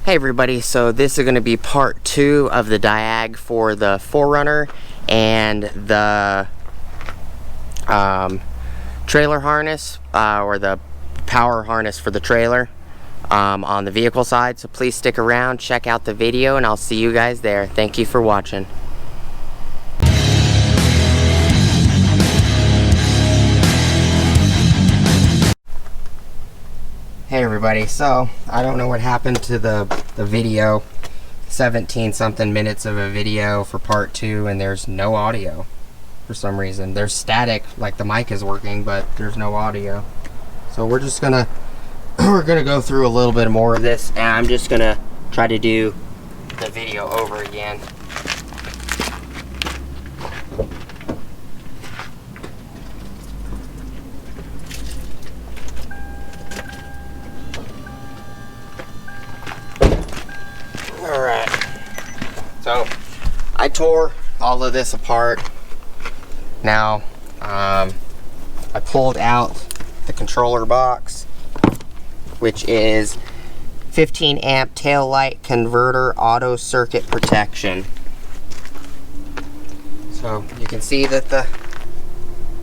Hey everybody, so this is going to be part 2 of the Diag for the 4Runner and the trailer harness, or the power harness for the trailer on the vehicle side. So please stick around, check out the video, and I'll see you guys there. Thank you for watching. Hey everybody, so I don't know what happened to the video, 17 something minutes of a video for part 2, and there's no audio for some reason. There's static, like the mic is working, but there's no audio. So we're just gonna go through a little bit more of this, and I'm just gonna try to do the video over again. Alright, so I tore all of this apart. Now, I pulled out the controller box, which is 15 amp tail light converter auto circuit protection. So you can see that the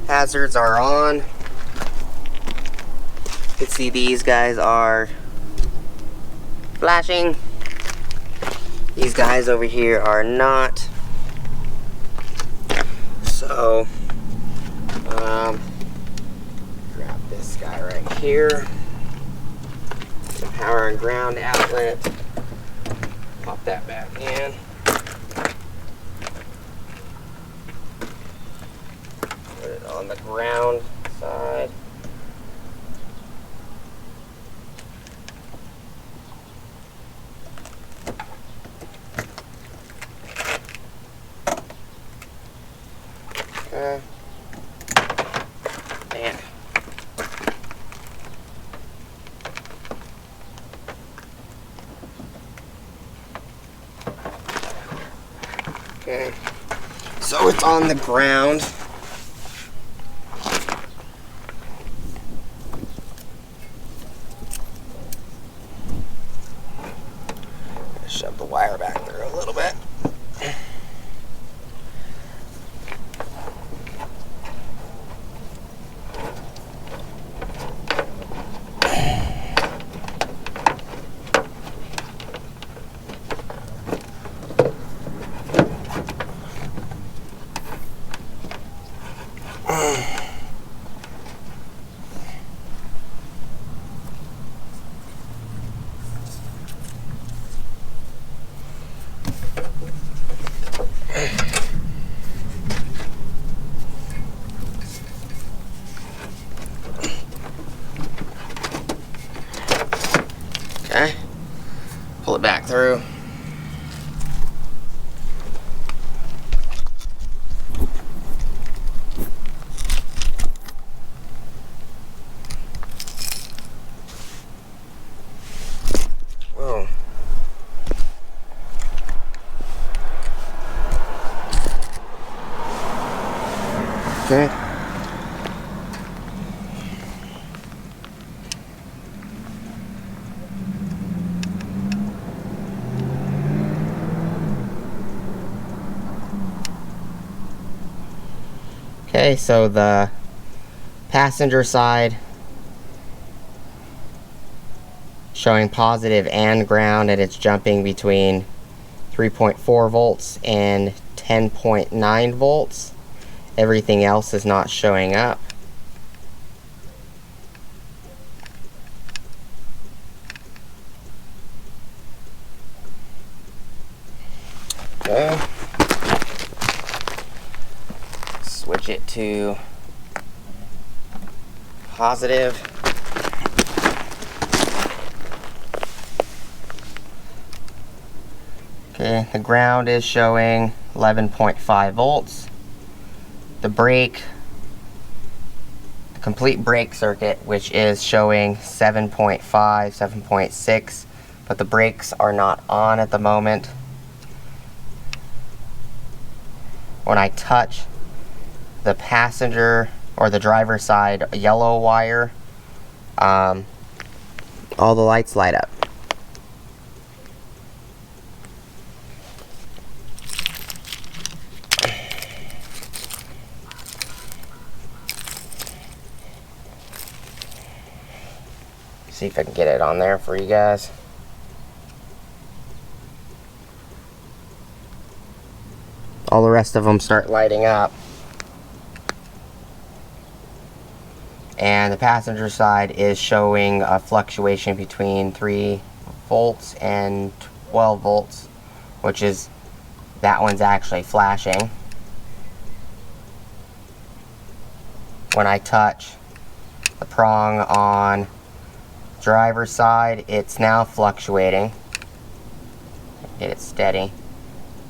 hazards are on. You can see these guys are flashing. These guys over here are not. So, grab this guy right here. The power and ground outlet. Pop that back in. Put it on the ground side. Man. Okay, so it's on the ground. Shove the wire back there a little bit. Okay, pull it back through. Whoa. Okay. Okay, so the passenger side showing positive and ground, and it's jumping between 3.4 volts and 10.9 volts. Everything else is not showing up. Okay. Switch it to positive. Okay, the ground is showing 11.5 volts. The brake, the complete brake circuit, which is showing 7.5, 7.6, but the brakes are not on at the moment. When I touch the passenger or the driver's side yellow wire, all the lights light up. See if I can get it on there for you guys. All the rest of them start lighting up. And the passenger side is showing a fluctuation between 3 volts and 12 volts, which is, that one's actually flashing. When I touch the prong on driver's side, it's now fluctuating. Get it steady.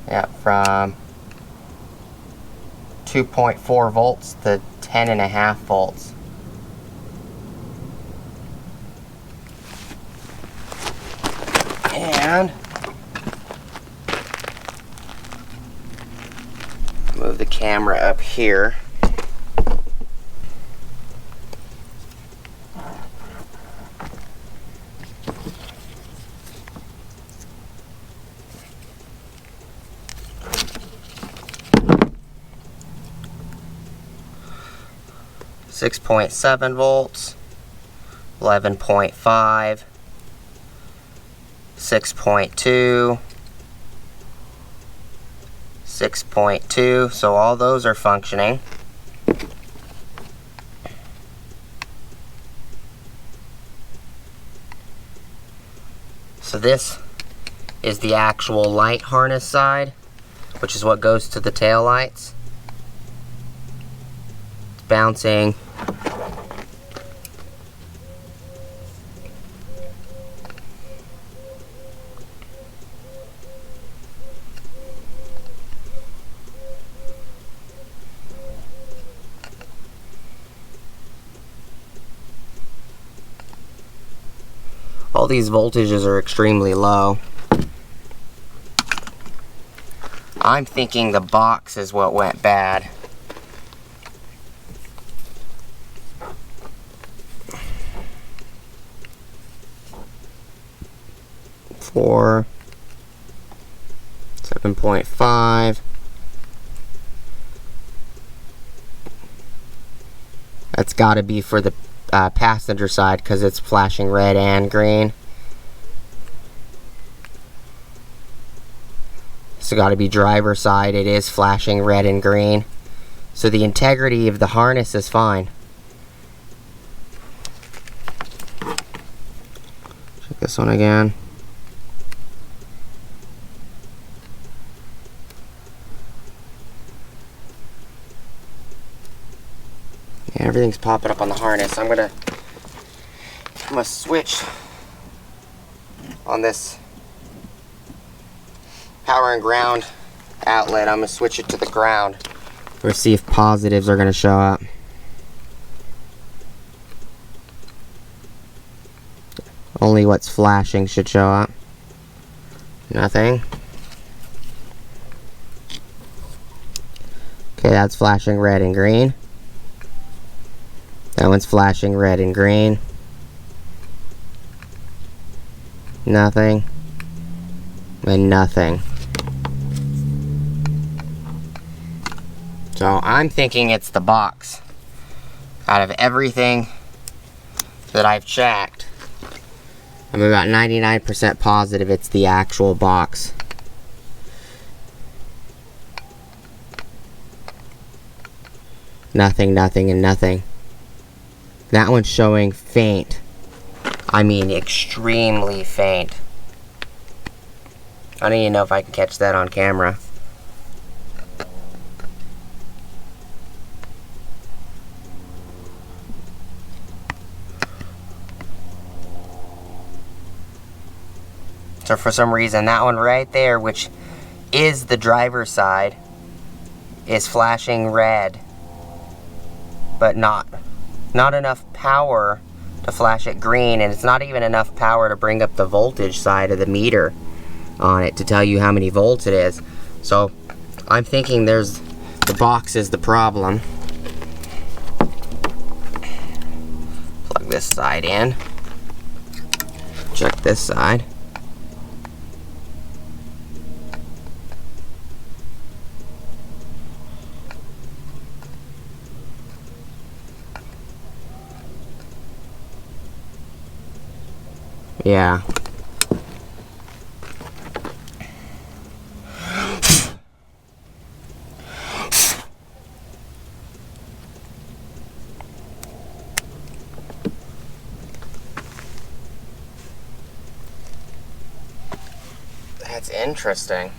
Yeah, from 2.4 volts to 10.5 volts. And move the camera up here. .7 volts, 11.5, 6.2, 6.2, so all those are functioning. So this is the actual light harness side, which is what goes to the tail lights. It's bouncing. All these voltages are extremely low. I'm thinking the box is what went bad. Four, 7.5. That's got to be for the passenger side because it's flashing red and green. It's got to be driver side. It is flashing red and green. So the integrity of the harness is fine. Check this one again. Yeah, everything's popping up on the harness. I'm gonna switch on this power and ground outlet. I'm gonna switch it to the ground. We'll see if positives are gonna show up. Only what's flashing should show up. Nothing. Okay, that's flashing red and green. That one's flashing red and green. Nothing. And nothing. So I'm thinking it's the box. Out of everything that I've checked, I'm about 99% positive it's the actual box. Nothing, nothing, and nothing. That one's showing faint. I mean extremely faint. I don't even know if I can catch that on camera. So for some reason that one right there, which is the driver's side, is flashing red, but not enough power to flash it green, and it's not even enough power to bring up the voltage side of the meter on it to tell you how many volts it is. So I'm thinking the box is the problem. Plug this side in. Check this side. Yeah. That's interesting.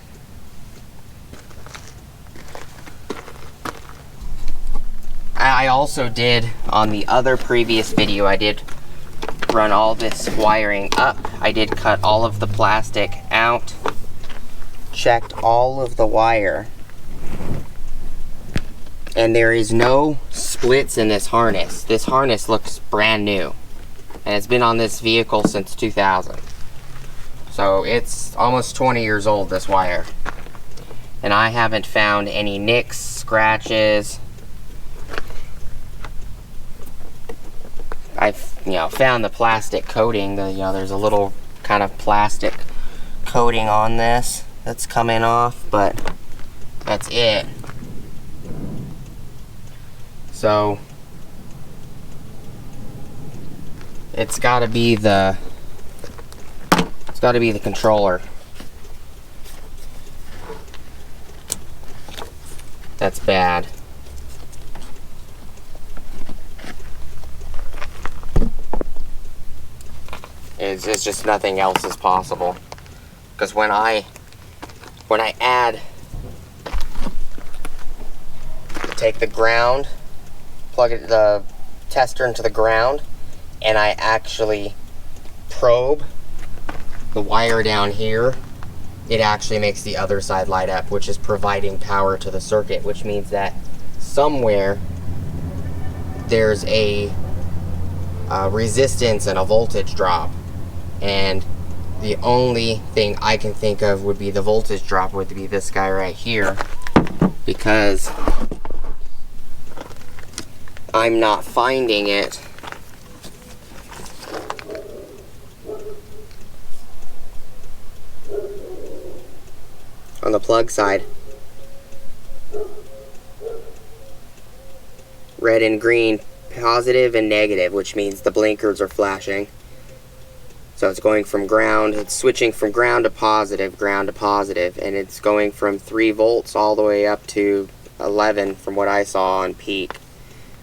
I also did, on the other previous video, I did run all this wiring up. I did cut all of the plastic out, checked all of the wire, and there is no splits in this harness. This harness looks brand new, and it's been on this vehicle since 2000. So it's almost 20 years old, this wire. And I haven't found any nicks, scratches. I've, found the plastic coating. There's a little kind of plastic coating on this that's coming off, but that's it. So it's got to be the controller. That's bad. It's just nothing else is possible. Because when I take the ground, plug the tester into the ground, and I actually probe the wire down here, it actually makes the other side light up, which is providing power to the circuit, which means that somewhere there's a resistance and a voltage drop. And the only thing I can think of would be the voltage drop would be this guy right here, because I'm not finding it on the plug side. Red and green, positive and negative, which means the blinkers are flashing. So it's going from ground, it's switching from ground to positive, and it's going from 3 volts all the way up to 11 from what I saw on peak.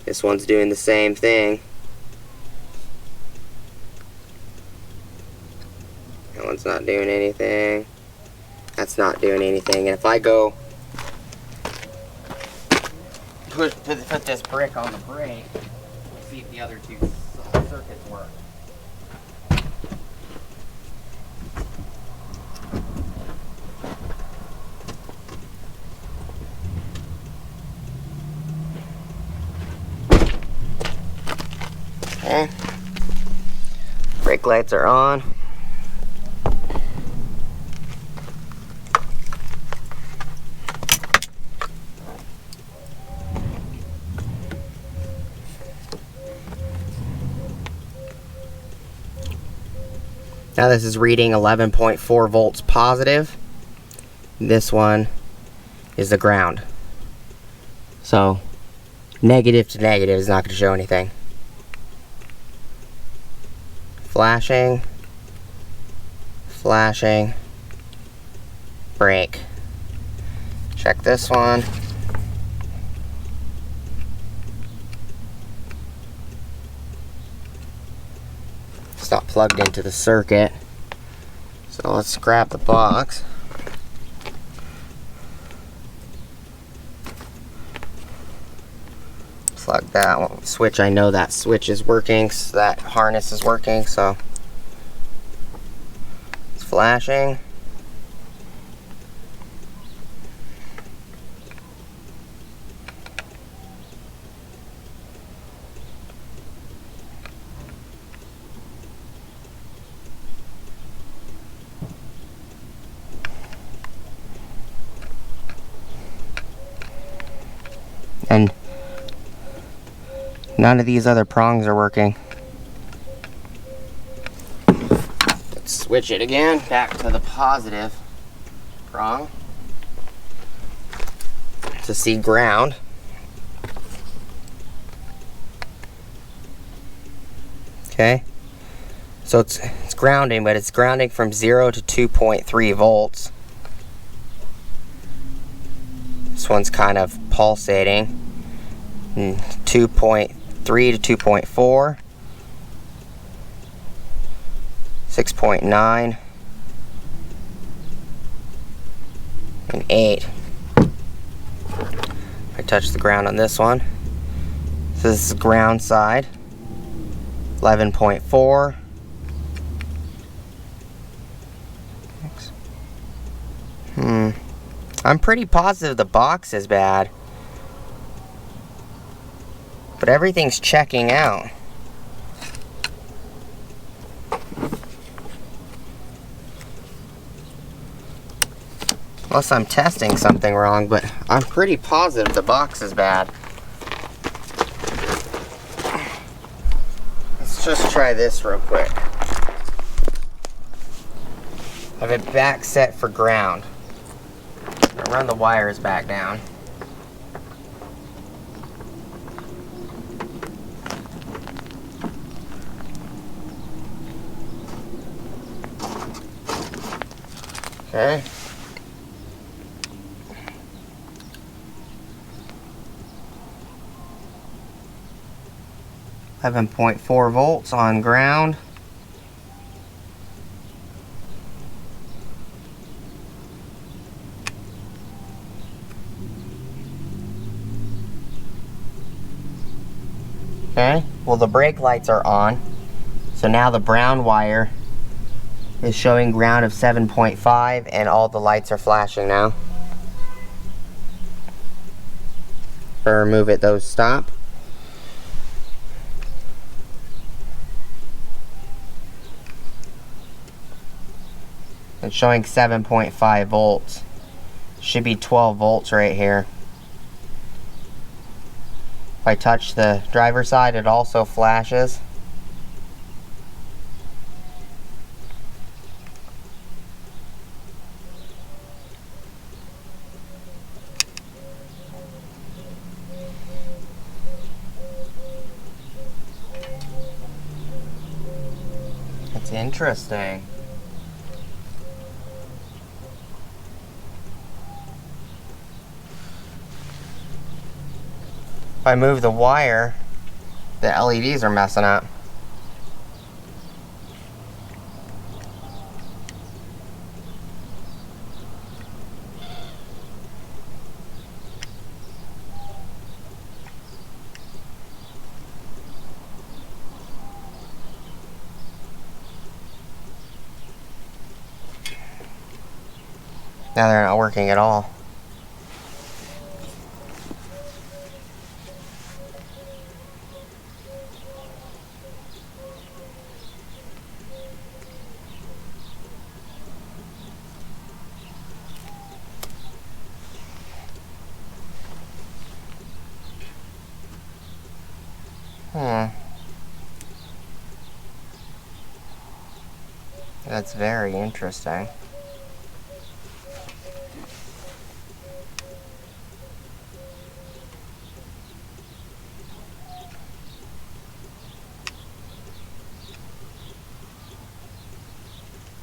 This one's doing the same thing. That one's not doing anything. That's not doing anything. And if I go put this brick on the brake, we'll see if the other two circuits work. Okay. Brake lights are on. Now this is reading 11.4 volts positive. This one is the ground. So negative to negative is not going to show anything. Flashing, flashing, brake. Check this one. It's not plugged into the circuit. So let's grab the box. Plug that one. Switch, I know that switch is working, so that harness is working, so it's flashing. And none of these other prongs are working. Let's switch it again back to the positive prong to see ground. Okay, so it's it's grounding, but it's grounding from 0 to 2.3 volts. This one's kind of pulsating. 2.3 to 2.4. 6.9. And 8. I touch the ground on this one. So this is ground side. 11.4. I'm pretty positive the box is bad, but everything's checking out. Unless I'm testing something wrong, but I'm pretty positive the box is bad. Let's just try this real quick. I have it back set for ground. I'll run the wires back down. Okay. 11.4 volts on ground. Okay, well the brake lights are on, so now the brown wire is showing ground of 7.5 and all the lights are flashing now. If I remove it, those stop. It's showing 7.5 volts. Should be 12 volts right here. If I touch the driver's side, it also flashes. That's interesting. If I move the wire, the LEDs are messing up. Now they're not working at all. That's very interesting.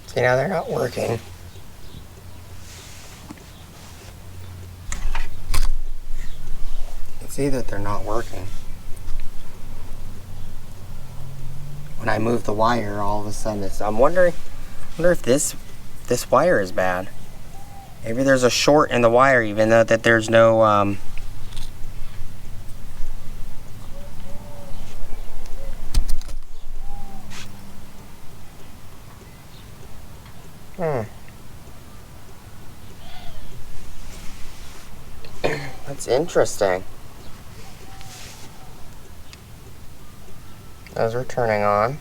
See, now they're not working. You can see that they're not working. When I move the wire, all of a sudden it's, I'm wondering if this wire is bad. Maybe there's a short in the wire, even though that there's no That's interesting. Those are turning on.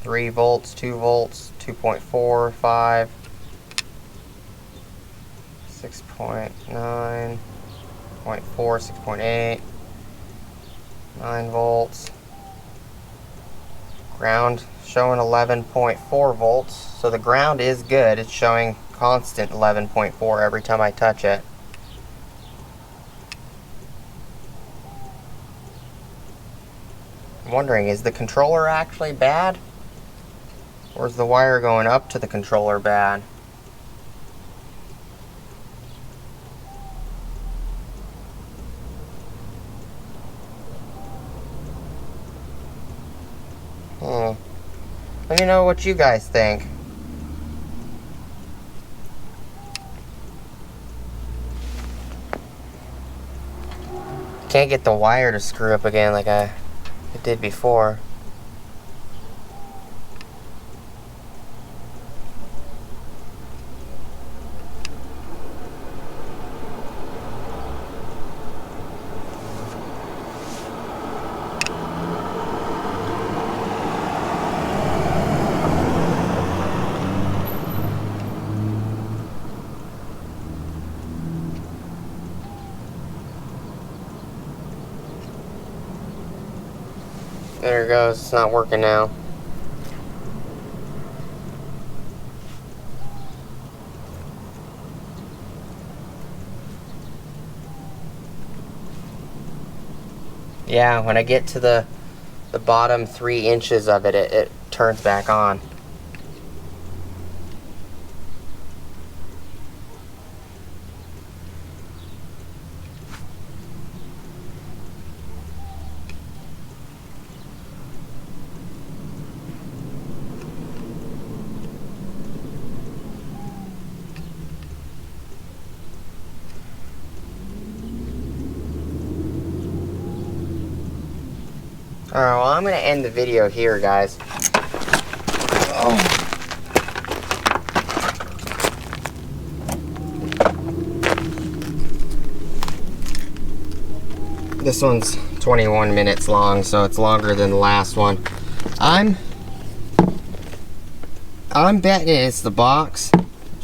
Three volts, 2 volts, 2.4, 5, 6.9, 0.4, 6.8, 9 volts. Ground showing 11.4 volts, so the ground is good. It's showing constant 11.4 every time I touch it. wondering, is the controller actually bad? Or is the wire going up to the controller bad? Let me know what you guys think. Can't get the wire to screw up again like I did before. There it goes, it's not working now. Yeah, when I get to the bottom 3 inches of it, it turns back on. Alright, well, I'm going to end the video here, guys. Oh. This one's 21 minutes long, so it's longer than the last one. I'm betting it's the box,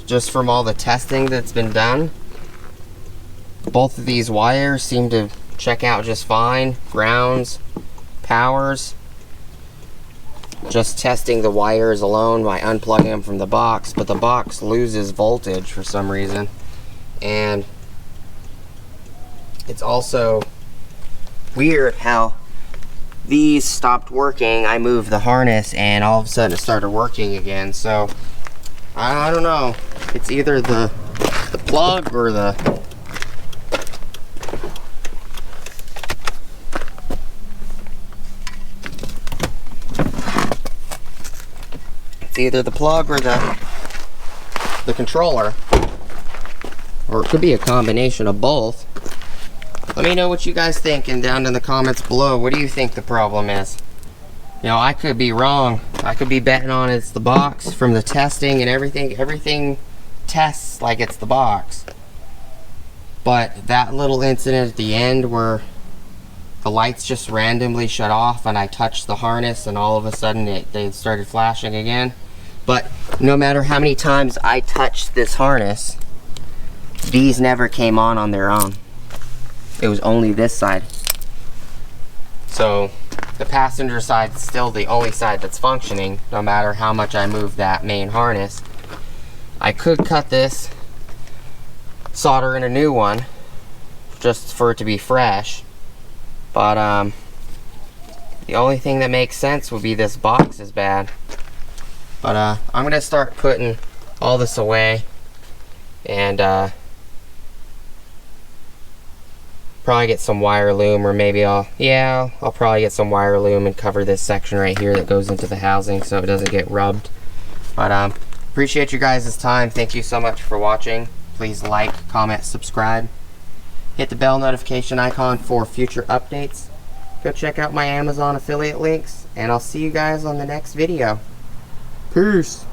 just from all the testing that's been done. Both of these wires seem to check out just fine. Grounds, powers. Just testing the wires alone by unplugging them from the box, but the box loses voltage for some reason. And it's also weird how these stopped working. I moved the harness and all of a sudden it started working again. So I don't know. It's either the plug or the controller, or it could be a combination of both. Let me know what you guys think and down in the comments below. What do you think the problem is? You know, I could be wrong. I could be betting on it's the box from the testing and everything. Everything tests like it's the box. But that little incident at the end where the lights just randomly shut off and I touched the harness and all of a sudden they started flashing again. But no matter how many times I touched this harness, these never came on their own. It was only this side. So the passenger side is still the only side that's functioning, no matter how much I move that main harness. I could cut this, solder in a new one, just for it to be fresh. But the only thing that makes sense would be this box is bad. But I'm gonna start putting all this away and probably get some wire loom, or maybe I'll probably get some wire loom and cover this section right here that goes into the housing so it doesn't get rubbed. But appreciate you guys' time. Thank you so much for watching. Please like, comment, subscribe. Hit the bell notification icon for future updates. Go check out my Amazon affiliate links, and I'll see you guys on the next video. Peace.